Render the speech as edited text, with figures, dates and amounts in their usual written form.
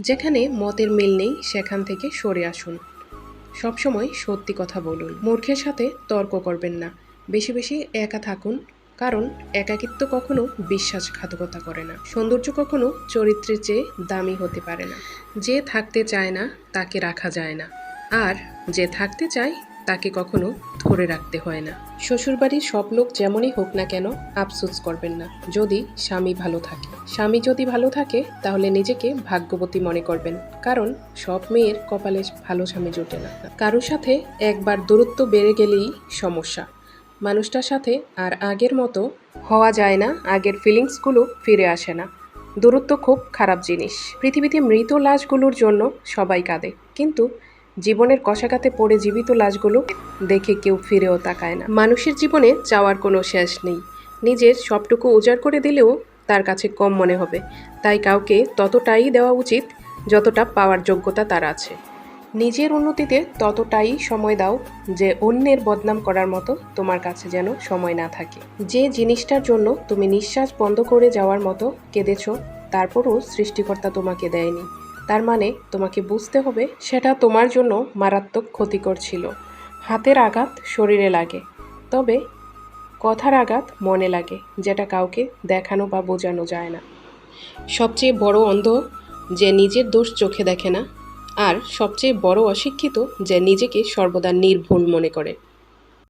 যেখানে মতের মিল নেই সেখান থেকে সরে আসুন। সবসময় সত্যি কথা বলুন। মূর্খের সাথে তর্ক করবেন না। বেশি বেশি একা থাকুন, কারণ একাকিত্ব কখনো বিশ্বাসঘাতকতা করে না। সৌন্দর্য কখনো চরিত্রের চেয়ে দামি হতে পারে না। যে থাকতে চায় না তাকে রাখা যায় না, আর যে থাকতে চায় তাকে কখনো ধরে রাখতে হয় না। শ্বশুরবাড়ির সব লোক যেমনই হোক না কেন আফসোস করবেন না যদি স্বামী ভালো থাকে। স্বামী যদি ভালো থাকে তাহলে নিজেকে ভাগ্যবতী মনে করবেন, কারণ সব মেয়ের কপালে ভালো স্বামী জোটে না। কারোর সাথে একবার দূরত্ব বেড়ে গেলেই সমস্যা। মানুষটার সাথে আর আগের মতো হওয়া যায় না, আগের ফিলিংসগুলো ফিরে আসে না। দূরত্ব খুব খারাপ জিনিস। পৃথিবীতে মৃত লাশগুলোর জন্য সবাই কাঁদে, কিন্তু জীবনের কষাঘাতে পড়ে জীবিত লাশগুলো দেখে কেউ ফিরেও তাকায় না। মানুষের জীবনে চাওয়ার কোনো শেষ নেই। নিজের সবটুকু উজাড় করে দিলেও তার কাছে কম মনে হবে। তাই কাউকে ততটাই দেওয়া উচিত যতটা পাওয়ার যোগ্যতা তার আছে। নিজের উন্নতিতে ততটাই সময় দাও যে অন্যের বদনাম করার মতো তোমার কাছে যেন সময় না থাকে। যে জিনিসটার জন্য তুমি নিঃশ্বাস বন্ধ করে যাওয়ার মতো কেঁদেছ, তারপরও সৃষ্টিকর্তা তোমাকে দেয়নি, তার মানে তোমাকে বুঝতে হবে সেটা তোমার জন্য মারাত্মক ক্ষতিকর ছিল। হাতের আঘাত শরীরে লাগে, তবে কথার আঘাত মনে লাগে, যেটা কাউকে দেখানো বা বোঝানো যায় না। সবচেয়ে বড় অন্ধ যে নিজের দোষ চোখে দেখে না, আর সবচেয়ে বড় অশিক্ষিত যে নিজেকে সর্বদা নির্ভুল মনে করে।